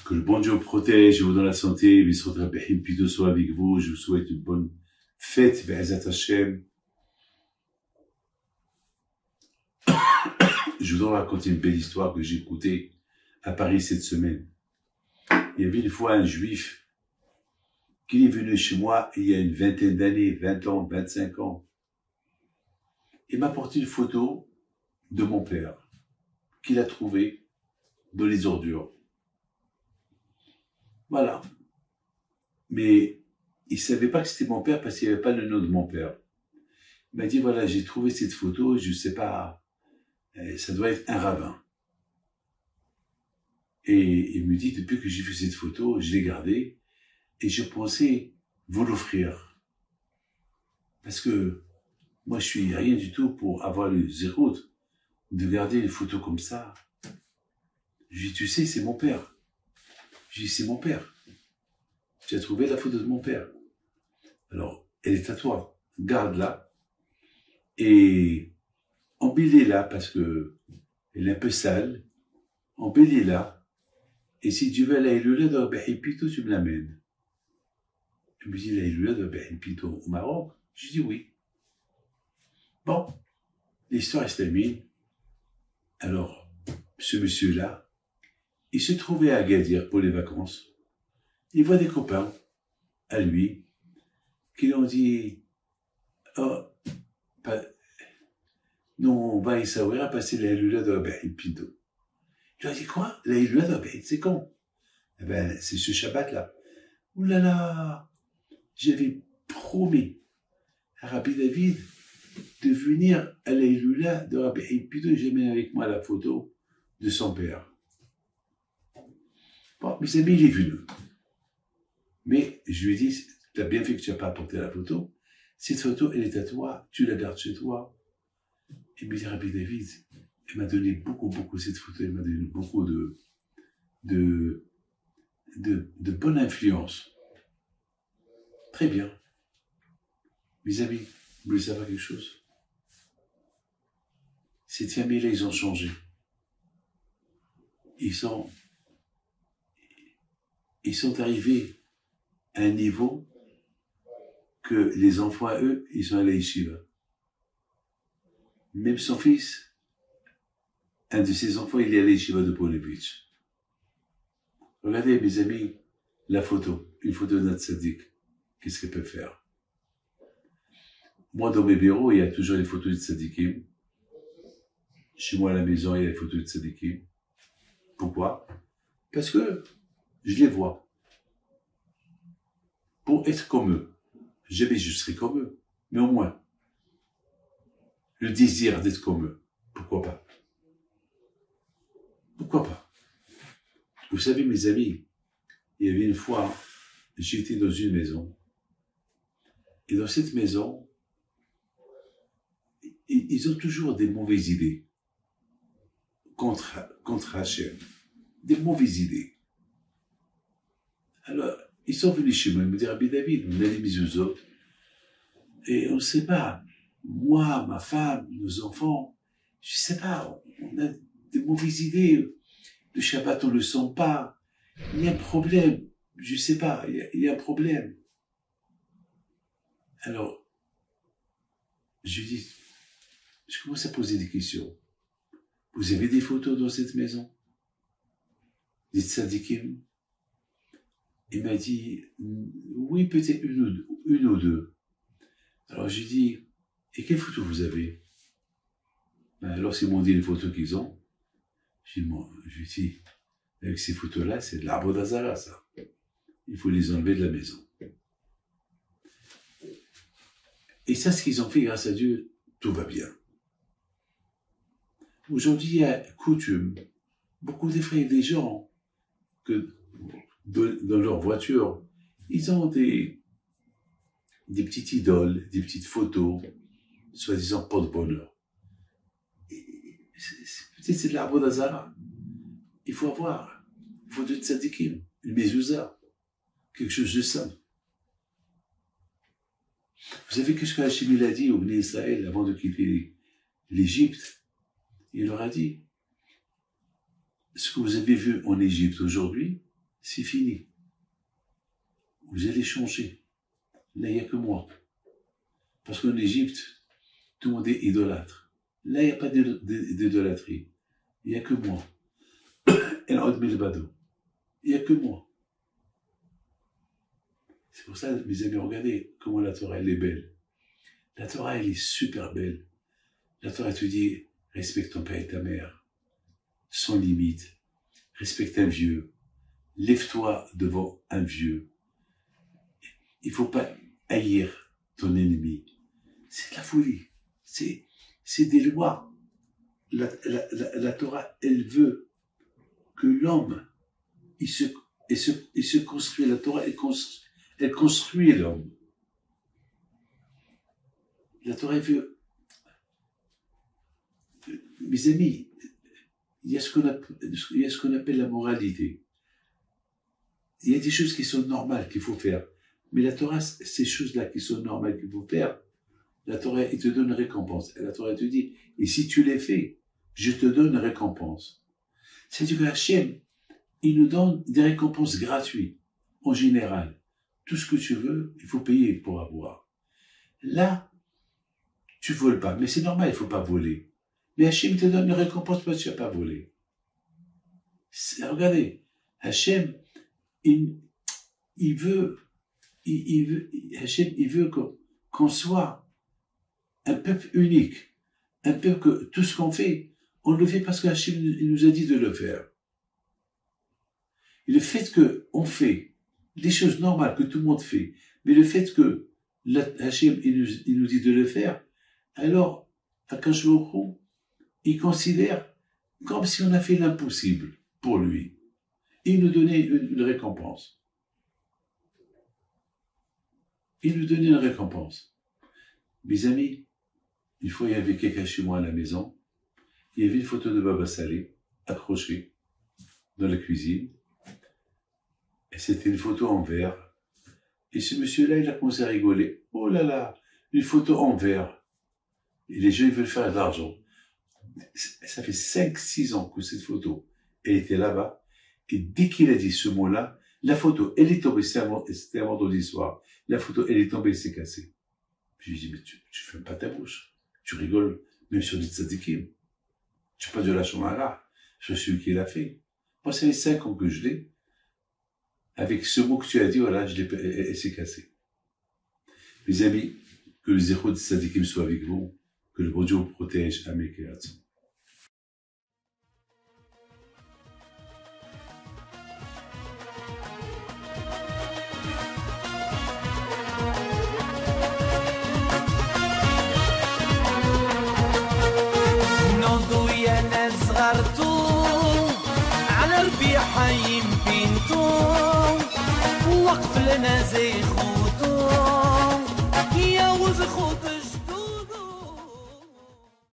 Que le bon Dieu vous protège, vous donne la santé, plutôt soit avec vous. Je vous souhaite une bonne fête, Be'ezat Hashem. Je voudrais raconter une belle histoire que j'ai écoutée à Paris cette semaine. Il y avait une fois un juif qui est venu chez moi il y a une vingtaine d'années, 20 ans, 25 ans. Il m'a apporté une photo de mon père qu'il a trouvé dans les ordures. Voilà. Mais il ne savait pas que c'était mon père parce qu'il n'y avait pas le nom de mon père. Il m'a dit, voilà, j'ai trouvé cette photo, je ne sais pas, ça doit être un rabbin. Et il me dit, depuis que j'ai vu cette photo, je l'ai gardée et je pensais vous l'offrir. Parce que moi, je suis rien du tout pour avoir le zéro de garder une photo comme ça. Je lui dis, tu sais, c'est mon père. Je lui dis, c'est mon père. Tu as trouvé la photo de mon père. Alors, elle est à toi. Garde-la. Et embellis-la parce que elle est un peu sale. Embellis-la. Et si tu veux la Iloula de Rabbi Pito, tu me l'amènes. Il me dit, la Iloula de Rabbi Pito au Maroc? Je dis oui. Bon, l'histoire est terminée. Alors, ce monsieur-là, il se trouvait à Agadir pour les vacances. Il voit des copains à lui qui lui ont dit, oh, non, on va à Essaouira passer la Iloula de Rabbi Pito. Il a dit quoi? La Iloula de Rabbi, c'est quand? Eh ben, c'est ce Shabbat-là. Ouh là là, j'avais promis à Rabbi David de venir à la Iloula de Rabbi Pito et j'amène avec moi la photo de son père. Bon, mes amis, il est venu. Mais je lui ai dit, tu as bien fait que tu n'as pas apporté la photo. Cette photo, elle est à toi, tu la gardes chez toi. Et me dit Rabbi David, elle m'a donné beaucoup cette photo, elle m'a donné beaucoup de bonne influence. Très bien. Mes amis, vous voulez savoir quelque chose? Ces familles-là, ils ont changé. Ils sont arrivés à un niveau que les enfants, à eux, ils sont à la yeshiva. Même son fils, un de ses enfants, il est à la yeshiva de Ponevitch. Regardez, mes amis, la photo, une photo de notre tzaddik. Qu'est-ce qu'elle peut faire? Moi, dans mes bureaux, il y a toujours les photos de tzaddikim. Chez moi, à la maison, il y a les photos de tzaddikim. Pourquoi? Parce que je les vois. Pour être comme eux. Jamais je serai comme eux. Mais au moins, le désir d'être comme eux. Pourquoi pas? Pourquoi pas? Vous savez, mes amis, il y avait une fois, j'étais dans une maison. Et dans cette maison, ils ont toujours des mauvaises idées contre Hachem. Des mauvaises idées. Alors, ils sont venus chez moi, ils me disent, Rabbi David, on a des mezuzot, et on ne sait pas, moi, ma femme, nos enfants, je ne sais pas, on a des mauvaises idées, le Shabbat, on ne le sent pas, il y a un problème, je ne sais pas, il y a un problème. Alors, je dis, je commence à poser des questions. Vous avez des photos dans cette maison? Des tzadikim? Il m'a dit, oui, peut-être une ou deux. Alors j'ai dit, et quelles photos vous avez? Ben, lorsqu'ils m'ont dit les photos qu'ils ont, j'ai dit, avec ces photos-là, c'est de l'arbre d'Azara, ça. Il faut les enlever de la maison. Et ça, ce qu'ils ont fait, grâce à Dieu, tout va bien. Aujourd'hui, il y a coutume. Beaucoup des frères, des gens, que dans leur voiture, ils ont des petites idoles, des petites photos, soi-disant porte-bonheur. Peut-être c'est de l'arbre d'Azara. Il faut avoir, il faut de tzadikim, une mezouza, quelque chose de simple. Vous savez qu'est-ce que Hachem a dit au Bnei Israël avant de quitter l'Égypte? Il leur a dit, ce que vous avez vu en Égypte aujourd'hui, c'est fini. Vous allez changer. Là, il n'y a que moi. Parce qu'en Égypte, tout le monde est idolâtre. Là, il n'y a pas d'idolâtrie. Il n'y a que moi. El Od Milbado. Il n'y a que moi. C'est pour ça, mes amis, regardez comment la Torah, elle est belle. La Torah, elle est super belle. La Torah te dit, respecte ton père et ta mère, sans limite. Respecte un vieux. Lève-toi devant un vieux. Il ne faut pas haïr ton ennemi. C'est de la folie. C'est des lois. La Torah, elle veut que l'homme, il se construit. La Torah, elle construit l'homme. La Torah, elle veut... Mes amis, il y a ce qu'on appelle la moralité. Il y a des choses qui sont normales qu'il faut faire. Mais la Torah, ces choses-là qui sont normales qu'il faut faire, la Torah, elle te donne une récompense. Et la Torah te dit, et si tu les fais, je te donne une récompense. C'est-à-dire que Hachem, il nous donne des récompenses gratuites, en général. Tout ce que tu veux, il faut payer pour avoir. Là, tu voles pas. Mais c'est normal, il ne faut pas voler. Mais Hachem te donne une récompense parce que tu n'as pas volé. Regardez, Hachem, il veut qu'on soit un peuple unique. Un peuple que tout ce qu'on fait, on le fait parce que Hachem il nous a dit de le faire. Et le fait qu'on fait les choses normales que tout le monde fait, mais le fait que Hachem il nous dit de le faire, alors, Akash Baruch Hu, il considère comme si on a fait l'impossible pour lui. Il nous donnait une récompense. Il nous donnait une récompense. Mes amis, une fois il y avait quelqu'un chez moi à la maison, il y avait une photo de Baba Salé accrochée dans la cuisine, et c'était une photo en verre. Et ce monsieur-là, il a commencé à rigoler. Oh là là, une photo en verre. Et les gens, ils veulent faire de l'argent. Ça fait 5-6 ans que cette photo, elle était là-bas. Et dès qu'il a dit ce mot-là, la photo, elle est tombée, c'était un vendredi soir. La photo, elle est tombée, elle s'est cassée. Puis je lui ai dit, mais tu fermes pas ta bouche. Tu rigoles, même sur des tzadikim. Tu pas de la chamara. Je suis celui qui l'a fait. Moi, ça fait 5 ans que je l'ai. Avec ce mot que tu as dit, voilà, elle s'est cassée. Mes amis, que le zéro de tzadikim soit avec vous. Que le bon Dieu vous protège. Amen. نوضوا يا ناس صغرتوا على ربيع يمكنتو وقف لنا زي خوتو يا وز خوتو